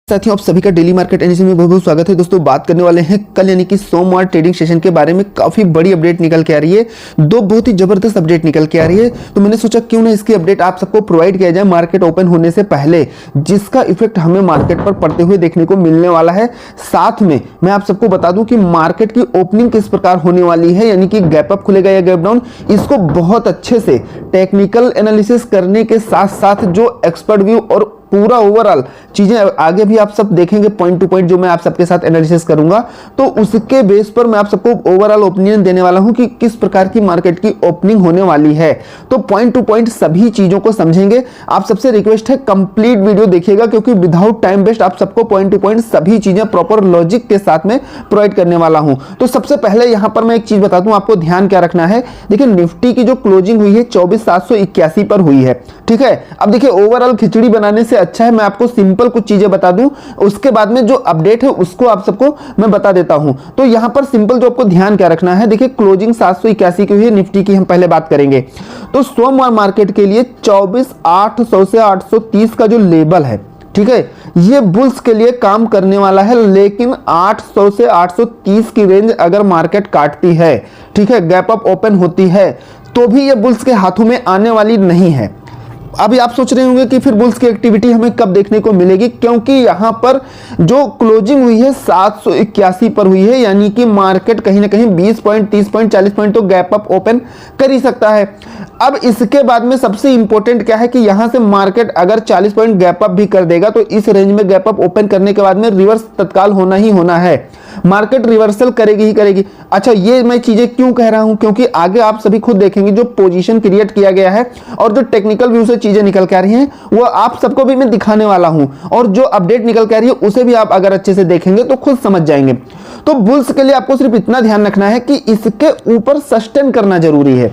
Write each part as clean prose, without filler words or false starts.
साथियों, आप सभी का डेली मार्केट एनालिसिस में बहुत बहुत स्वागत है। दोस्तों, बात करने वाले हैं कल यानी कि सोमवार ट्रेडिंग सेशन के बारे में। काफी बड़ी अपडेट निकल के आ रही है, दो बहुत ही जबरदस्त अपडेट निकल के आ रही है। तो मैंने सोचा क्यों ना इसकी अपडेट आप सबको प्रोवाइड किया जाए मार्केट ओपन होने से पहले, जिसका इफेक्ट हमें मार्केट पर पड़ते हुए देखने को मिलने वाला है। साथ में मैं आप सबको बता दूं कि मार्केट की ओपनिंग किस प्रकार होने वाली है, यानी कि गैप अप खुलेगा या गैप डाउन। इसको बहुत अच्छे से टेक्निकल एनालिसिस करने के साथ साथ जो एक्सपर्ट व्यू और पूरा ओवरऑल चीजें आगे भी आप सब देखेंगे पॉइंट टू पॉइंट, जो मैं आप सबके साथ एनालिसिस करूंगा। तो उसके बेस पर मैं आप सबको ओवरऑल ओपिनियन देने वाला हूं कि किस प्रकार की मार्केट की ओपनिंग होने वाली है। तो पॉइंट टू पॉइंट सभी चीजों को समझेंगे। आप सबसे रिक्वेस्ट है कंप्लीट वीडियो देखिएगा, क्योंकि विदाउट टाइम वेस्ट आप सबको पॉइंट टू पॉइंट सभी चीजें प्रॉपर लॉजिक के साथ में प्रोवाइड करने वाला हूं। तो सबसे पहले यहां पर मैं एक चीज बता दूं, आपको ध्यान क्या रखना है। देखिए, निफ्टी की जो क्लोजिंग हुई है 24,781 पर हुई है, ठीक है। अब देखिए, ओवरऑल खिचड़ी बनाने से अच्छा है मैं आपको सिंपल कुछ चीजें बता दूं, उसके बाद में जो अपडेट है उसको आप सबको मैं बता देता हूं। तो यहां पर सिंपल जो आपको ध्यान क्या रखना है, देखिए क्लोजिंग 781 की हुई है निफ्टी की, हम पहले बात करेंगे। तो सोमवार मार्केट के लिए 24,800 से 830 का जो लेवल है, ठीक है, ये बुल्स के लिए काम करने वाला है। लेकिन 800 से 830 की रेंज अगर मार्केट काटती है, ठीक है, गैप अप ओपन होती है, तो भी ये बुल्स के हाथों में आने वाली नहीं है। अभी आप सोच रहे होंगे कि फिर बुल्स की एक्टिविटी हमें कब देखने को मिलेगी, क्योंकि यहां पर जो क्लोजिंग हुई है 781 पर हुई है, यानी कि मार्केट कहीं ना कहीं 20 पॉइंट, 30 पॉइंट, 40 पॉइंट तो गैप अप ओपन कर ही सकता है। अब इसके बाद में सबसे इंपॉर्टेंट क्या है कि यहां से मार्केट अगर 40 पॉइंट गैप अप भी कर देगा, तो इस रेंज में गैप अप ओपन करने के बाद में रिवर्स तत्काल होना ही होना है। मार्केट रिवर्सल करेगी ही करेगी। अच्छा, ये मैं चीजें क्यों कह रहा हूं, क्योंकि आगे आप सभी खुद देखेंगे जो पोजीशन क्रिएट किया गया है और जो टेक्निकल व्यू से चीजें निकल के आ रही हैं, वो आप सबको भी मैं दिखाने वाला हूं। और जो अपडेट निकल के आ रही है उसे भी आप अगर अच्छे से देखेंगे तो खुद समझ जाएंगे। तो बुल्स के लिए आपको सिर्फ इतना ध्यान रखना है कि इसके ऊपर सस्टेन करना जरूरी है,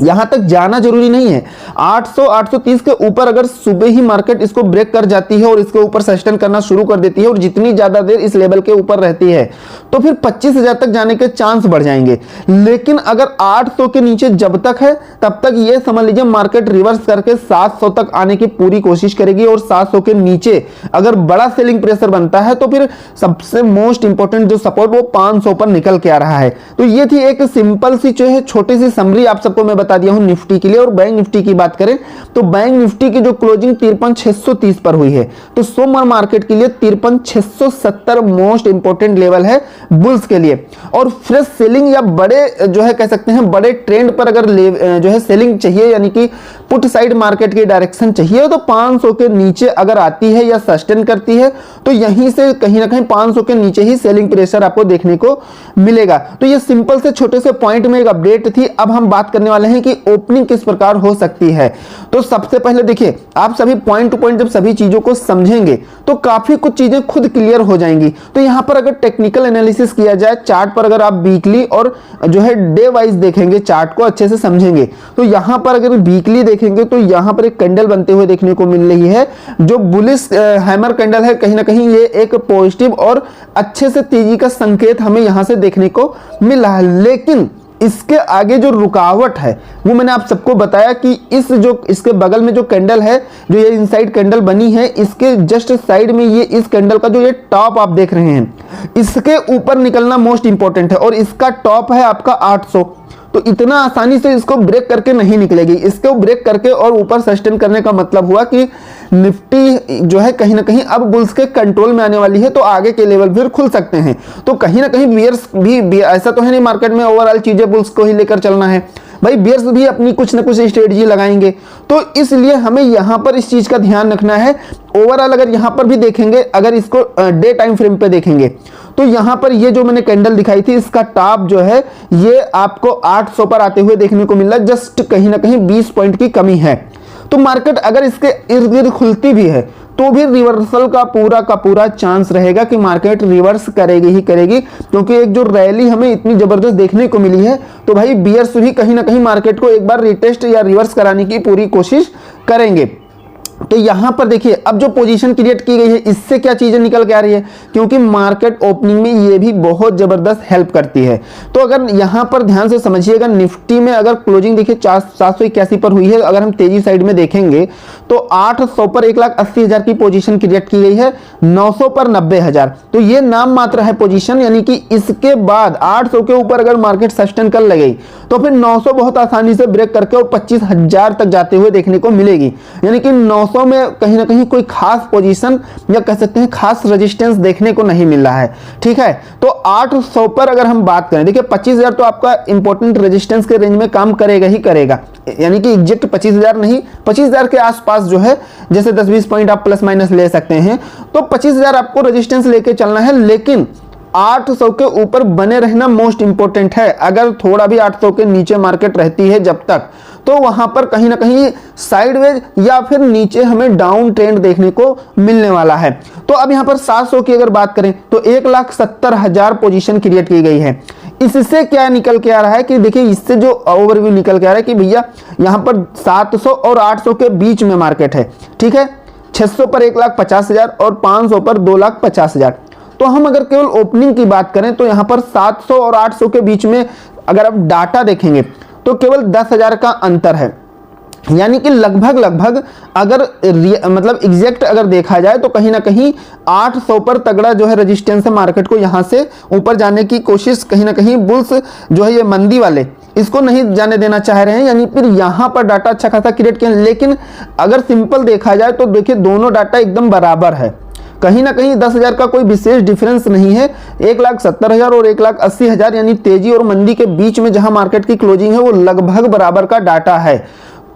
यहां तक जाना जरूरी नहीं है। 800 830 के ऊपर अगर सुबह ही मार्केट इसको ब्रेक कर जाती है और इसके ऊपर सस्टेन करना शुरू कर देती है, और जितनी ज्यादा देर इस लेवल के ऊपर रहती है, तो फिर 25,000 तक जाने के चांस बढ़ जाएंगे। लेकिन अगर 800 के नीचे जब तक है, तब तक ये समझ लीजिए मार्केट रिवर्स करके 700 तक आने की पूरी कोशिश करेगी। और 700 के नीचे अगर बड़ा सेलिंग प्रेशर बनता है, तो फिर सबसे मोस्ट इंपॉर्टेंट जो सपोर्ट वो 500 पर निकल के आ रहा है। तो ये थी एक सिंपल सी जो है छोटी सी समरी आप सबको मैं बता दिया हूं निफ्टी के लिए। और बैंक निफ्टी की बात करें तो बैंक निफ्टी की जो क्लोजिंग 53,630 पर हुई है, तो सोमवार मार्केट के लिए 53,670 मोस्ट इंपोर्टेंट लेवल है बुल्स के लिए। और फ्रेश सेलिंग या बड़े जो है कह सकते हैं बड़े ट्रेंड पर अगर जो है सेलिंग चाहिए, यानी कि पुट साइड मार्केट की डायरेक्शन चाहिए, तो 500 के नीचे अगर आती है या सस्टेन करती है, तो यहीं से कहीं ना कहीं 500 के नीचे ही सेलिंग प्रेशर आपको देखने को मिलेगा। तो ये सिंपल से छोटे से पॉइंट में एक अपडेट थी। अब हम बात करने वाले हैं कि ओपनिंग किस प्रकार हो सकती है। तो सबसे पहले देखिए, आप सभी पॉइंट टू पॉइंट जब सभी चीजों को समझेंगे तो काफी कुछ चीजें खुद क्लियर हो जाएंगी। तो यहां पर अगर टेक्निकल एनालिसिस किया जाए, चार्ट पर अगर आप वीकली और जो है डे वाइज देखेंगे, चार्ट को अच्छे से समझेंगे, तो यहां पर अगर वीकली देखेंगे तो यहां पर एक कैंडल बनते हुए देखने को मिल रही है, जो बुलिश हैमर कैंडल है। कहीं ना कहीं ये एक पॉजिटिव और अच्छे से तेजी का संकेत हमें यहां से देखने को मिल रहा है। लेकिन इसके आगे जो रुकावट है वो मैंने आप सबको बताया कि इस जो इसके बगल में जो कैंडल है, जो ये इनसाइड कैंडल बनी है, इसके जस्ट साइड में ये इस कैंडल का जो ये टॉप आप देख रहे हैं, इसके ऊपर निकलना मोस्ट इंपॉर्टेंट है। और इसका टॉप है आपका 800, तो इतना आसानी से इसको ब्रेक करके नहीं निकलेगी। इसको ब्रेक करके और ऊपर सस्टेन करने का मतलब हुआ कि निफ्टी जो है कहीं ना कहीं अब बुल्स के कंट्रोल में आने वाली है, तो आगे के लेवल फिर खुल सकते हैं। तो कहीं ना कहीं बियर्स भी ऐसा तो है नहीं मार्केट में ओवरऑल चीजें बुल्स को ही लेकर चलना है, भाई बियर्स भी अपनी कुछ ना कुछ स्ट्रेटजी लगाएंगे। तो इसलिए हमें यहां पर इस चीज का ध्यान रखना है। ओवरऑल अगर यहां पर भी देखेंगे, अगर इसको डे टाइम फ्रेम पे देखेंगे, तो यहां पर ये जो मैंने कैंडल दिखाई थी, इसका टॉप जो है ये आपको 800 पर आते हुए देखने को मिल रहा है। जस्ट कहीं ना कहीं 20 पॉइंट की कमी है। तो मार्केट अगर इसके इर्द गिर्द खुलती भी है, तो भी रिवर्सल का पूरा चांस रहेगा कि मार्केट रिवर्स करेगी ही करेगी। क्योंकि एक जो रैली हमें इतनी जबरदस्त देखने को मिली है, तो भाई बियर्स भी कहीं ना कहीं मार्केट को एक बार रिटेस्ट या रिवर्स कराने की पूरी कोशिश करेंगे। तो यहां पर देखिए अब जो पोजीशन क्रिएट की गई है इससे क्या चीजें निकल के आ रही है, क्योंकि मार्केट ओपनिंग में ये भी बहुत जबरदस्त हेल्प करती है। तो अगर यहां पर ध्यान से समझिएगा, निफ्टी में अगर क्लोजिंग देखिए 781 पर हुई है, अगर हम तेजी साइड में देखेंगे तो 800 पर 1,80,000 की पोजीशन क्रिएट की गई है, 900 पर 90,000। तो ये नाम मात्र है पोजीशन, यानी कि इसके बाद 800 के ऊपर अगर मार्केट सस्टेन कर लगेगी तो फिर 900 बहुत आसानी से ब्रेक करके और 25,000 तक जाते हुए देखने को मिलेगी। यानी कि 900 में कहीं ना कहीं कोई खास पोजीशन या कह सकते हैं खास रेजिस्टेंस देखने को नहीं मिल रहा है। ठीक है, तो 800 पर अगर हम बात करें, देखिए 25,000 तो आपका इंपॉर्टेंट रेजिस्टेंस के रेंज में काम करेगा ही करेगा, यानी कि एग्जैक्ट 25,000 नहीं, 25,000 के आसपास जो है, जैसे 10-20 पॉइंट आप प्लस माइनस ले सकते हैं, तो 25,000 आपको रेजिस्टेंस लेके चलना है। लेकिन 800 के ऊपर बने रहना मोस्ट इंपोर्टेंट है। अगर थोड़ा भी 800 के नीचे मार्केट रहती है जब तक, तो वहां पर कहीं ना कहीं साइडवेज या फिर नीचे हमें डाउन ट्रेंड देखने को मिलने वाला है। तो अब यहां पर 700 की अगर बात करें तो 1,70,000 पोजीशन क्रिएट की गई है। इससे क्या निकल के आ रहा है कि देखिए, इससे जो ओवरव्यू निकल के आ रहा है कि भैया यहां पर 700 और 800 के बीच में मार्केट है। ठीक है, 600 पर 1,50,000 और 500 पर 2,50,000। तो हम अगर केवल ओपनिंग की बात करें तो यहां पर 700 और 800 के बीच में अगर आप डाटा देखेंगे तो केवल 10,000 का अंतर है। यानी कि लगभग अगर मतलब एग्जैक्ट अगर देखा जाए तो कहीं ना कहीं 800 पर तगड़ा जो है रेजिस्टेंस है मार्केट को यहां से ऊपर जाने की कोशिश, कहीं ना कहीं बुल्स जो है ये मंदी वाले इसको नहीं जाने देना चाह रहे हैं, यानी फिर यहां पर डाटा अच्छा खासा क्रिएट किया। लेकिन अगर सिंपल देखा जाए तो देखिए दोनों डाटा एकदम बराबर है, कहीं ना कहीं 10,000 का कोई विशेष डिफरेंस नहीं है। 1,70,000 और 1,80,000 यानी तेजी और मंदी के बीच में जहां मार्केट की क्लोजिंग है वो लगभग बराबर का डाटा है।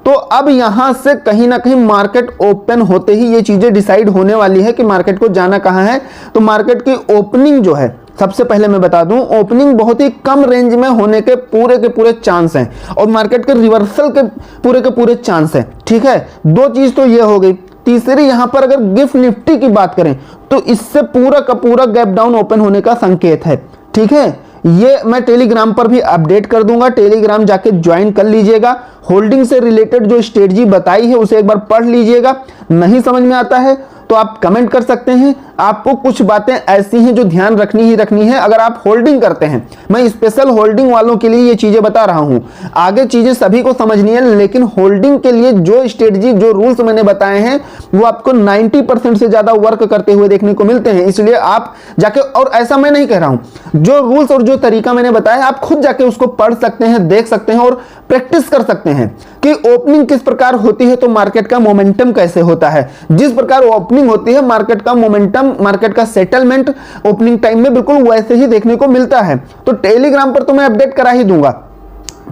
तो अब यहां से कहीं ना कहीं मार्केट ओपन होते ही ये चीजें डिसाइड होने वाली है कि मार्केट को जाना कहां है। तो मार्केट की ओपनिंग जो है, सबसे पहले मैं बता दूं, ओपनिंग बहुत ही कम रेंज में होने के पूरे चांस हैं और मार्केट के रिवर्सल के पूरे चांस हैं। ठीक है, दो चीज तो ये हो गई। तीसरी यहां पर अगर गिफ्ट निफ्टी की बात करें तो इससे पूरा का पूरा गैप डाउन ओपन होने का संकेत है। ठीक है, ये मैं टेलीग्राम पर भी अपडेट कर दूंगा, टेलीग्राम जाके ज्वाइन कर लीजिएगा। होल्डिंग से रिलेटेड जो स्ट्रेटजी बताई है उसे एक बार पढ़ लीजिएगा। नहीं समझ में आता है तो आप कमेंट कर सकते हैं। आपको कुछ बातें ऐसी हैं जो ध्यान रखनी ही रखनी है अगर आप होल्डिंग करते हैं। मैं स्पेशल होल्डिंग वालों के लिए ये चीजें बता रहा हूं, आगे चीजें सभी को समझनी है, लेकिन होल्डिंग के लिए जो स्ट्रेटजी जो रूल्स मैंने बताए हैं वो आपको 90% से ज्यादा वर्क करते हुए देखने को मिलते हैं। इसलिए आप जाके, और ऐसा मैं नहीं कह रहा हूं, जो रूल्स और जो तरीका मैंने बताया आप खुद जाके उसको पढ़ सकते हैं, देख सकते हैं और प्रैक्टिस कर सकते हैं कि ओपनिंग किस प्रकार होती है तो मार्केट का मोमेंटम कैसे होता है। जिस प्रकार ओपनिंग होती है मार्केट का मोमेंटम, मार्केट का सेटलमेंट ओपनिंग टाइम में बिल्कुल वैसे ही देखने को मिलता है। तो टेलीग्राम पर तो मैं अपडेट करा ही दूंगा,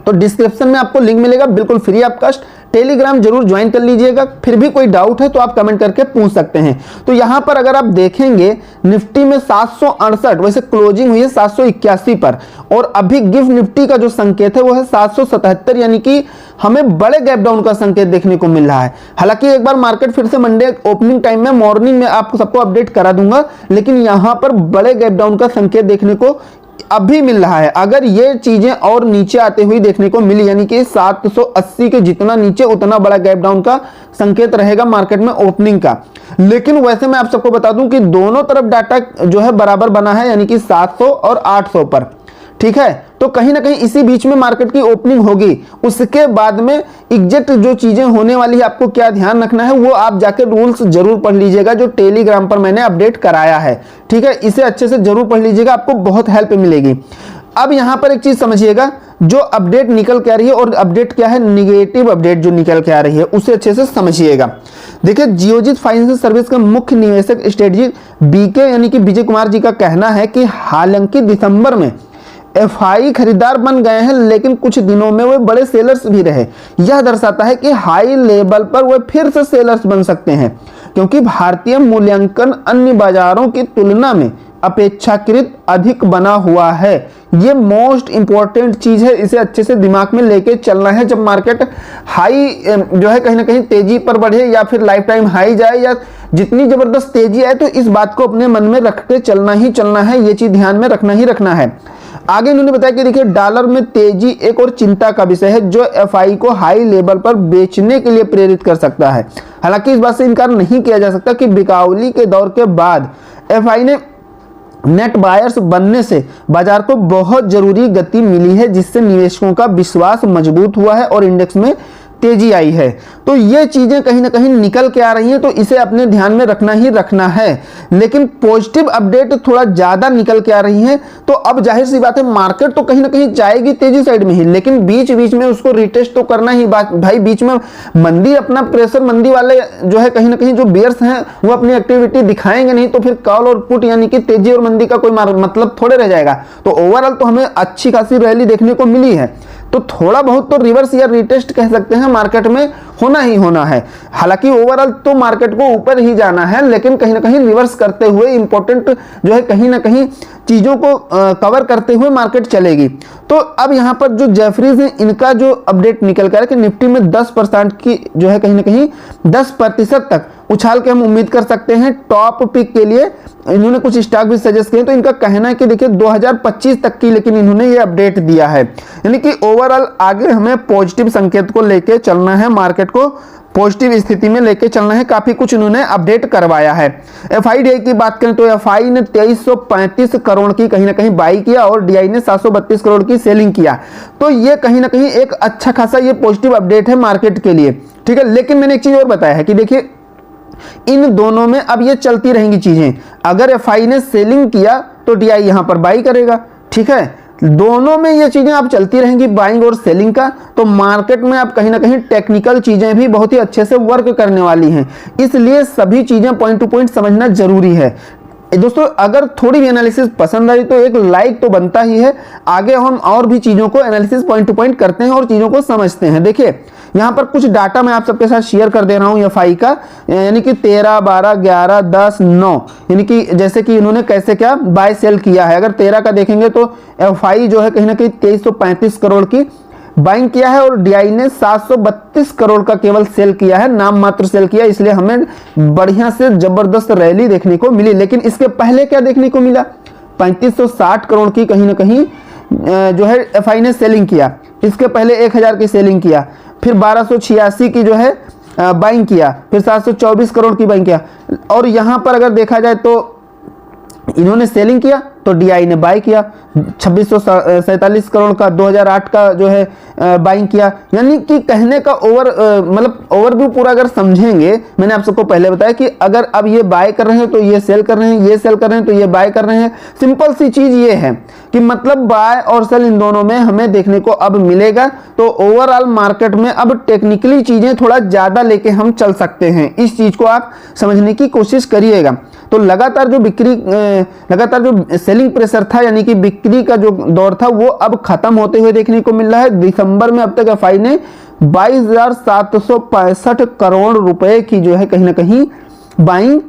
तो डिस्क्रिप्शन में आपको लिंक मिलेगा बिल्कुल फ्री ऑफ कॉस्ट, टेलीग्राम जरूर ज्वाइन कर लीजिएगा। फिर भी कोई डाउट है तो आप कमेंट करके पूछ सकते हैं। तो यहां पर अगर आप देखेंगे निफ्टी में 768, वैसे क्लोजिंग हुई है 781 पर, और अभी गिफ्ट निफ्टी का जो संकेत है वो है 777, यानी कि हमें बड़े गैप डाउन का संकेत देखने को मिल रहा है। हालांकि एक बार मार्केट फिर से मंडे ओपनिंग टाइम में मॉर्निंग में आपको सबको अपडेट करा दूंगा, लेकिन यहां पर बड़े गैप डाउन का संकेत देखने को अभी मिल रहा है। अगर ये चीजें और नीचे आते हुए देखने को मिली, यानी कि 780 के जितना नीचे उतना बड़ा गैप डाउन का संकेत रहेगा मार्केट में ओपनिंग का। लेकिन वैसे मैं आप सबको बता दूं कि दोनों तरफ डाटा जो है बराबर बना है, यानी कि 700 और 800 पर। ठीक है, तो कहीं ना कहीं इसी बीच में मार्केट की ओपनिंग होगी। उसके बाद में एग्जैक्ट जो चीजें होने वाली है आपको क्या ध्यान रखना है वो आप जाके रूल्स जरूर पढ़ लीजिएगा जो टेलीग्राम पर मैंने अपडेट कराया है। ठीक है, इसे अच्छे से जरूर पढ़ लीजिएगा, आपको बहुत हेल्प मिलेगी। अब यहां पर एक चीज समझिएगा, जो अपडेट निकल के आ रही है, और अपडेट क्या है, निगेटिव अपडेट जो निकल के आ रही है उसे अच्छे से समझिएगा। देखिए, जियोजित फाइनेंशियल सर्विस का मुख्य निवेशक स्ट्रेटजी बीके यानी कि विजय कुमार जी का कहना है कि हालांकि दिसंबर में एफआई खरीदार बन गए हैं, लेकिन कुछ दिनों में वे बड़े सेलर्स भी रहे। यह दर्शाता है कि हाई लेवल पर वे फिर से सेलर्स बन सकते हैं, क्योंकि भारतीय मूल्यांकन अन्य बाजारों की तुलना में अपेक्षाकृत अधिक बना हुआ है। ये मोस्ट इंपॉर्टेंट चीज है, इसे अच्छे से दिमाग में लेके चलना है। जब मार्केट हाई जो है कहीं ना कहीं तेजी पर बढ़े या फिर लाइफ टाइम हाई जाए या जितनी जबरदस्त तेजी आए, तो इस बात को अपने मन में रख के चलना ही चलना है, ये चीज ध्यान में रखना ही रखना है। आगे इन्होंने बताया कि देखिए डॉलर में तेजी एक और चिंता का विषय है जो एफआई को हाई लेवल पर बेचने के लिए प्रेरित कर सकता है। हालांकि इस बात से इनकार नहीं किया जा सकता कि बिकाउली के दौर के बाद एफआई ने नेट बायर्स बनने से बाजार को बहुत जरूरी गति मिली है, जिससे निवेशकों का विश्वास मजबूत हुआ है और इंडेक्स में तेजी आई है। तो ये चीजें कहीं ना कहीं निकल के आ रही हैं, तो इसे अपने ध्यान में रखना ही रखना है। लेकिन पॉजिटिव अपडेट थोड़ा ज्यादा निकल के आ रही हैं, तो अब जाहिर सी बात है मार्केट तो कहीं ना कहीं जाएगी तेजी साइड में ही, लेकिन बीच बीच में उसको रिटेस्ट तो करना ही भाई। बीच में मंदी अपना प्रेशर, मंदी वाले जो है कहीं ना कहीं जो बेयर्स हैं वो अपनी एक्टिविटी दिखाएंगे नहीं, तो फिर कॉल और पुट यानी कि तेजी और मंदी का कोई मतलब थोड़े रह जाएगा। तो ओवरऑल तो हमें अच्छी खासी रैली देखने को मिली है, तो थोड़ा बहुत तो रिवर्स या रिटेस्ट कह सकते हैं मार्केट में होना ही होना है। हालांकि ओवरऑल तो मार्केट को ऊपर ही जाना है, लेकिन कहीं ना कहीं रिवर्स करते हुए इंपॉर्टेंट जो है कहीं ना कहीं चीजों को कवर करते हुए मार्केट चलेगी। तो अब यहाँ पर जो जेफरीज है इनका जो अपडेट निकल कर कि निफ्टी में 10% की जो है कहीं ना कहीं 10% तक उछाल के हम उम्मीद कर सकते हैं टॉप पिक के लिए। इन्होंने कुछ स्टॉक भी सजेस्ट किए, तो इनका कहना है कि देखिए 2025 तक की, लेकिन इन्होंने ये अपडेट दिया है। यानी कि ओवरऑल आगे हमें पॉजिटिव संकेत को लेके चलना है, मार्केट को पॉजिटिव स्थिति में लेके चलना है। काफी कुछ इन्होंने अपडेट करवाया है। एफआईडीआई की बात करें तो एफआई ने 2335 करोड़ की कहीं ना कहीं बाई किया और डीआई ने 732 करोड़ की सेलिंग किया। तो ये कहीं ना कहीं एक अच्छा खासा ये पॉजिटिव अपडेट है मार्केट के लिए, ठीक है। लेकिन मैंने एक चीज और बताया है कि देखिए इन दोनों में अब ये चलती रहेंगी चीजें। अगर एफआई ने सेलिंग किया तो डीआई यहां पर बाई करेगा, ठीक है। दोनों में ये चीजें अब चलती रहेंगी, बाइंग और सेलिंग का। तो मार्केट में अब कहीं ना कहीं टेक्निकल चीजें भी बहुत ही अच्छे से वर्क करने वाली हैं, इसलिए सभी चीजें पॉइंट टू पॉइंट समझना जरूरी है। दोस्तों अगर थोड़ी भी एनालिसिस पसंद आई तो एक लाइक तो बनता ही है। आगे हम और भी चीजों को एनालिसिस पॉइंट टू पॉइंट करते हैं और चीजों को समझते हैं। देखिए यहाँ पर कुछ डाटा मैं आप सबके साथ शेयर कर दे रहा हूँ एफआई का, यानी कि 13, 12, 11, 10, 9, यानी कि जैसे कि इन्होंने कैसे क्या बाय सेल किया है। अगर 13 का देखेंगे तो एफआई जो है कहीं ना कहीं 2335 करोड़ की बाइंग किया है और डीआई ने 732 करोड़ का केवल सेल किया है, नाम मात्र सेल किया, इसलिए हमें बढ़िया से जबरदस्त रैली देखने को मिली। लेकिन इसके पहले क्या देखने को मिला, 3560 करोड़ की कहीं ना कहीं जो है एफआई ने सेलिंग किया। इसके पहले 1000 की सेलिंग किया, फिर 1286 की जो है बाइंग किया, फिर 724 करोड़ की बाइंग किया। और यहां पर अगर देखा जाए तो इन्होंने सेलिंग किया तो डीआई ने बाई किया 2647 करोड़ का, 2008 का जो है बाइंग किया। यानी कि कहने का मतलब ओवरव्यू पूरा अगर समझेंगे, मैंने आप सबको पहले बताया कि अगर अब ये बाय कर रहे हैं तो ये सेल कर रहे हैं, ये सेल कर रहे हैं तो ये बाय कर रहे हैं। सिंपल सी चीज ये है कि मतलब बाय और सेल इन दोनों में हमें देखने को अब मिलेगा। तो ओवरऑल मार्केट में अब टेक्निकली चीजें थोड़ा ज्यादा लेके हम चल सकते हैं, इस चीज को आप समझने की कोशिश करिएगा। तो लगातार जो सेलिंग प्रेशर था, यानी कि बिक्री का जो दौर था, वो अब खत्म होते हुए देखने को मिल रहा है। दिसंबर में अब तक एफआई ने 22,765 करोड़ रुपए की जो है कहीं ना कहीं बाइंग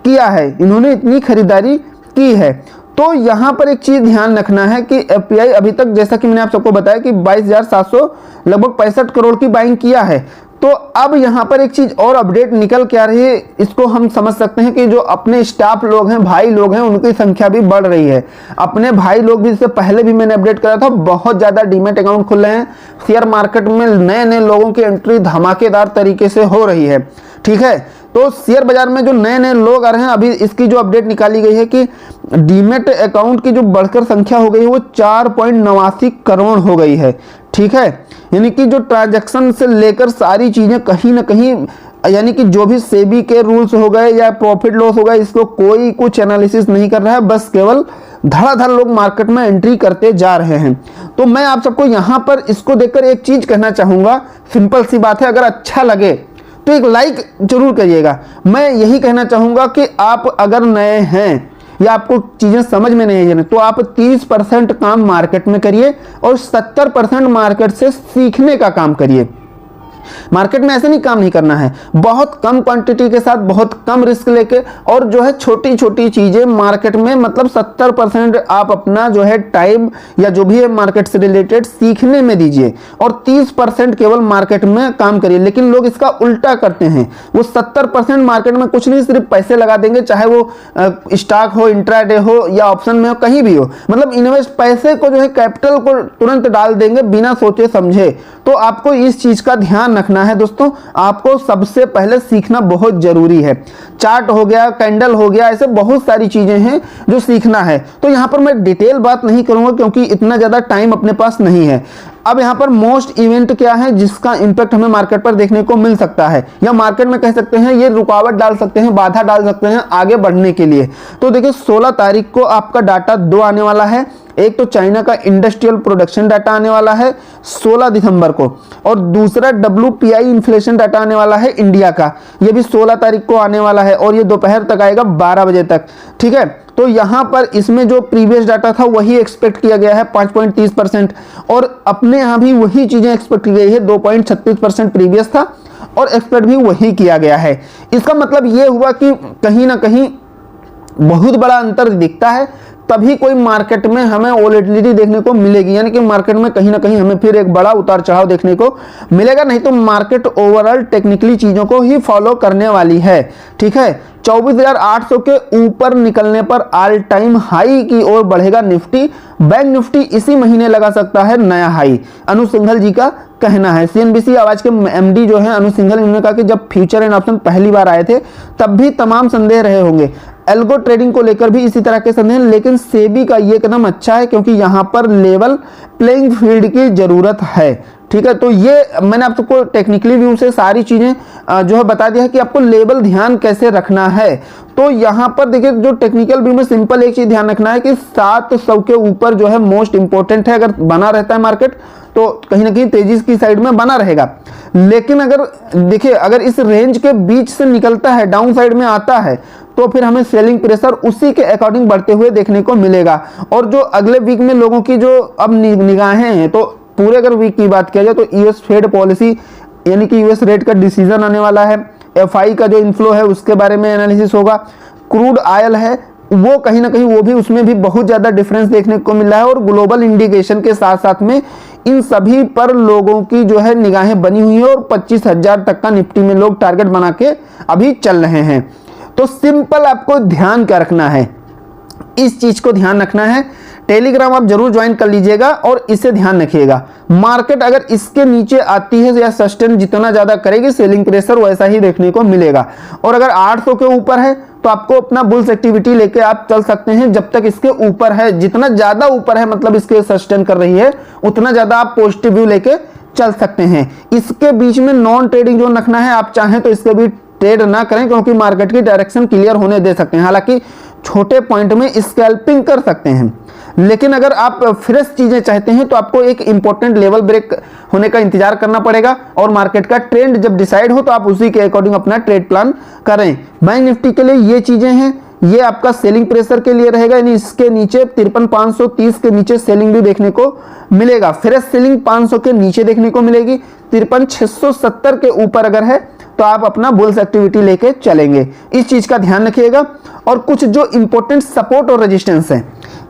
किया है, इन्होंने इतनी खरीदारी की है। तो यहां पर एक चीज ध्यान रखना है कि एफपीआई अभी तक, जैसा कि मैंने आप सबको बताया कि 22,700 लगभग 65 करोड़ की बाइंग किया है। तो अब यहां पर एक चीज और अपडेट निकल के आ रही है, इसको हम समझ सकते हैं कि जो अपने स्टाफ लोग हैं, भाई लोग हैं, उनकी संख्या भी बढ़ रही है। अपने भाई लोग भी, इससे पहले भी मैंने अपडेट करा था, बहुत ज्यादा डीमैट अकाउंट खुल रहे हैं। शेयर मार्केट में नए नए लोगों की एंट्री धमाकेदार तरीके से हो रही है, ठीक है। तो शेयर बाजार में जो नए नए लोग आ रहे हैं, अभी इसकी जो अपडेट निकाली गई है कि डीमैट अकाउंट की जो बढ़कर संख्या हो गई है वो 4.89 करोड़ हो गई है, ठीक है। यानी कि जो ट्रांजैक्शन से लेकर सारी चीजें कहीं ना कहीं, यानी कि जो भी सेबी के रूल्स हो गए या प्रॉफिट लॉस हो गए, इसको कोई कुछ एनालिसिस नहीं कर रहा है, बस केवल धड़ाधड़ लोग मार्केट में एंट्री करते जा रहे हैं। तो मैं आप सबको यहां पर इसको देखकर एक चीज कहना चाहूंगा, सिंपल सी बात है, अगर अच्छा लगे तो एक लाइक जरूर करिएगा। मैं यही कहना चाहूंगा कि आप अगर नए हैं या आपको चीजें समझ में नहीं है तो आप 30% काम मार्केट में करिए और 70% मार्केट से सीखने का काम करिए। मार्केट में ऐसे नहीं काम नहीं करना है, बहुत कम क्वांटिटी के साथ बहुत कम रिस्क लेके, और जो है छोटी छोटी चीजें मार्केट में, मतलब 70% आप अपना जो है टाइम या जो भी है मार्केट से रिलेटेड सीखने में दीजिए और 30% केवल मार्केट में काम करिए। लेकिन लोग इसका उल्टा करते हैं, वो 70% मार्केट में कुछ नहीं, सिर्फ पैसे लगा देंगे, चाहे वो स्टॉक हो, इंट्राडे हो या ऑप्शन में हो, कहीं भी हो, मतलब इन्वेस्ट पैसे को जो है कैपिटल को तुरंत डाल देंगे बिना सोचे समझे। तो आपको इस चीज का ध्यान रखना है दोस्तों, आपको सबसे पहले सीखना बहुत जरूरी है। चार्ट हो गया, कैंडल हो गया, ऐसे बहुत सारी चीजें हैं जो सीखना है। तो यहां पर मैं डिटेल बात नहीं करूंगा क्योंकि इतना ज्यादा टाइम अपने पास नहीं है। अब यहां पर मोस्ट इवेंट क्या है जिसका इंपैक्ट हमें मार्केट पर देखने को मिल सकता है, या मार्केट में कह सकते हैं ये रुकावट डाल सकते हैं, बाधा डाल सकते हैं आगे बढ़ने के लिए। तो देखिए 16 तारीख को आपका डाटा 2 आने वाला है। एक तो चाइना का इंडस्ट्रियल प्रोडक्शन डाटा आने वाला है 16 दिसंबर को, और दूसरा WPI इन्फ्लेशन डाटा आने वाला है इंडिया का, ये भी 16 तारीख को आने वाला है और ये दोपहर तक आएगा 12 बजे तक। ठीक है, तो यहां पर इसमें जो प्रीवियस डाटा था वही एक्सपेक्ट किया गया है 5.30%, और अपने यहां भी वही चीजें एक्सपेक्ट की गई है। 2.36% प्रीवियस था और एक्सपेक्ट भी वही किया गया है। इसका मतलब ये हुआ कि कहीं ना कहीं बहुत बड़ा अंतर दिखता है, तभी कोई मार्केट में हमें वोलेटिलिटी देखने को मिलेगी, यानी कि मार्केट में कहीं ना कहीं हमें फिर एक बड़ा उतार चढ़ाव देखने को मिलेगा। नहीं तो मार्केट ओवरऑल टेक्निकली चीजों को ही फॉलो करने वाली है। ठीक है, 24,800 के ऊपर निकलने पर ऑल टाइम हाई की ओर बढ़ेगा निफ्टी। बैंक निफ्टी इसी महीने लगा सकता है नया हाई, अनु सिंघल जी का कहना है। CNBC आवाज के MD जो है अनु सिंघल, इन्होंने कहा कि जब फ्यूचर एंड ऑप्शन पहली बार आए थे तब भी तमाम संदेह रहे होंगे, एल्गो ट्रेडिंग को लेकर भी इसी तरह के संदेह, लेकिन सेबी का ये कदम अच्छा है क्योंकि यहां पर लेवल प्लेइंग फील्ड की जरूरत है। ठीक है, तो ये मैंने आप सबको टेक्निकली व्यू से सारी चीजें जो है बता दिया है कि आपको लेवल ध्यान कैसे रखना है। तो यहाँ पर देखिए जो टेक्निकल व्यू में सिंपल एक चीज ध्यान रखना है कि 700 के ऊपर जो है मोस्ट इंपॉर्टेंट है। अगर बना रहता है मार्केट तो कहीं ना कहीं तेजी की साइड में बना रहेगा, लेकिन अगर देखिए अगर इस रेंज के बीच से निकलता है, डाउन साइड में आता है, तो फिर हमें सेलिंग प्रेशर उसी के अकॉर्डिंग बढ़ते हुए देखने को मिलेगा। और जो अगले वीक में लोगों की जो अब निगाहें हैं, तो पूरे अगर वीक की बात किया जाए तो यूएस फेड पॉलिसी यानी कि यूएस रेट का डिसीजन आने वाला है, FI का जो इनफ्लो है उसके बारे में एनालिसिस होगा, क्रूड ऑयल है वो कहीं ना कहीं वो भी, उसमें भी बहुत ज्यादा डिफरेंस देखने को मिल रहा है, और ग्लोबल इंडिकेशन के साथ साथ में इन सभी पर लोगों की जो है निगाहें बनी हुई है, और 25,000 तक का निफ्टी में लोग टारगेट बना के अभी चल रहे हैं। तो सिंपल आपको ध्यान क्या रखना है, इस चीज को ध्यान रखना है। टेलीग्राम आप जरूर ज्वाइन कर लीजिएगा और इसे ध्यान रखिएगा। मार्केट अगर इसके नीचे आती है या सस्टेन जितना ज्यादा करेगी, सेलिंग प्रेशर वैसा ही देखने को मिलेगा। और अगर 800 के ऊपर है तो आपको अपना बुल्स एक्टिविटी लेके आप चल सकते हैं जब तक इसके ऊपर है। जितना ज्यादा ऊपर है मतलब इसके सस्टेन कर रही है, उतना ज्यादा आप पॉजिटिव व्यू लेके चल सकते हैं। इसके बीच में नॉन ट्रेडिंग जोन रखना है, आप चाहें तो इसके भी ट्रेड ना करें क्योंकि मार्केट की डायरेक्शन क्लियर होने दे सकते हैं। हालांकि छोटे पॉइंट में स्कैल्पिंग कर सकते हैं, लेकिन अगर आप फ्रेश चीजें चाहते हैं तो आपको एक इंपॉर्टेंट लेवल ब्रेक होने का इंतजार करना पड़ेगा, और मार्केट का ट्रेंड जब डिसाइड हो तो आप उसी के अकॉर्डिंग अपना ट्रेड प्लान करें। बैंक निफ्टी के लिए ये चीजें हैं, ये आपका सेलिंग प्रेशर के लिए रहेगा, यानी इसके नीचे 53,530 के नीचे सेलिंग भी देखने को मिलेगा। फ्रेश सेलिंग 500 के नीचे देखने को मिलेगी। 53,670 के ऊपर अगर है तो आप अपना बुल्स एक्टिविटी लेके चलेंगे, इस चीज का ध्यान रखिएगा। और कुछ जो इंपॉर्टेंट सपोर्ट और रेजिस्टेंस है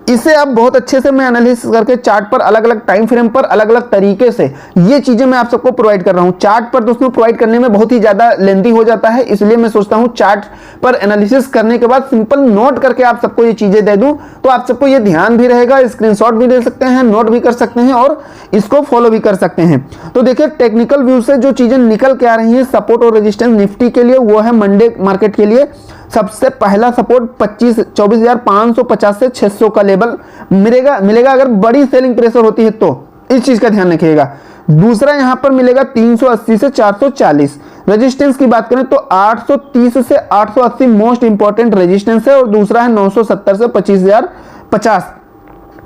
इसे आप बहुत अच्छे से मैं एनालिसिस करके चार्ट पर अलग अलग टाइम फ्रेम पर अलग अलग तरीके से ये चीजें मैं आप सबको प्रोवाइड कर रहा हूं। चार्ट पर दोस्तों प्रोवाइड करने में बहुत ही ज्यादा लेंथी हो जाता है, इसलिए मैं सोचता हूं चार्ट पर एनालिसिस करने के बाद सिंपल नोट करके आप सबको ये चीजें दे दूं तो आप सबको ये ध्यान भी रहेगा, स्क्रीनशॉट भी ले सकते हैं, नोट भी कर सकते हैं और इसको फॉलो भी कर सकते हैं। तो देखिए टेक्निकल व्यू से जो चीजें निकल के आ रही है सपोर्ट और रेजिस्टेंस निफ्टी के लिए, वो है मंडे मार्केट के लिए सबसे पहला सपोर्ट 24,550 से 600 का लेवल मिलेगा अगर बड़ी सेलिंग प्रेशर होती है तो, इस चीज का ध्यान रखिएगा। दूसरा यहां पर मिलेगा 380 से 440। रेजिस्टेंस की बात करें तो 830 से 880 मोस्ट इंपॉर्टेंट रेजिस्टेंस है, और दूसरा है 970 से 25,050।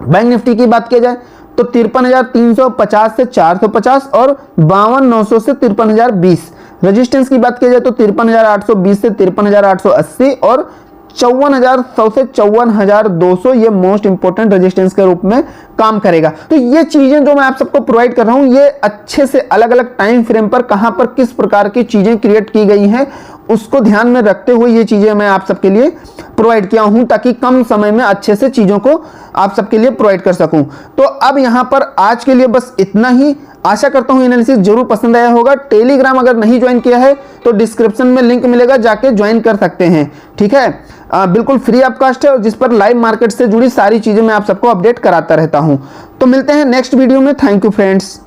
बैंक निफ्टी की बात की जाए तो 53,350 से 450 और 52,900 से 53,020। रेजिस्टेंस की बात की जाए तो 53,820 से 53,880 और 54,100 से 54,200 ये मोस्ट इंपॉर्टेंट रेजिस्टेंस के रूप में काम करेगा। तो ये चीजें जो मैं आप सबको प्रोवाइड कर रहा हूं, ये अच्छे से अलग अलग टाइम फ्रेम पर कहां पर किस प्रकार की चीजें क्रिएट की गई हैं उसको ध्यान में रखते हुए ये चीजें मैं आप सबके लिए प्रोवाइड किया हूं, ताकि कम समय में अच्छे से चीजों को आप सबके लिए प्रोवाइड कर सकूं। तो अब यहां पर आज के लिए बस इतना ही। आशा करता हूं एनालिसिस जरूर पसंद आया होगा। टेलीग्राम अगर नहीं ज्वाइन किया है तो डिस्क्रिप्शन में लिंक मिलेगा, जाके ज्वाइन कर सकते हैं। ठीक है, बिल्कुल फ्री ऑफ कॉस्ट है, और जिस पर लाइव मार्केट से जुड़ी सारी चीजें मैं आप सबको अपडेट कराता रहता हूं। तो मिलते हैं नेक्स्ट वीडियो में। Thank you friends.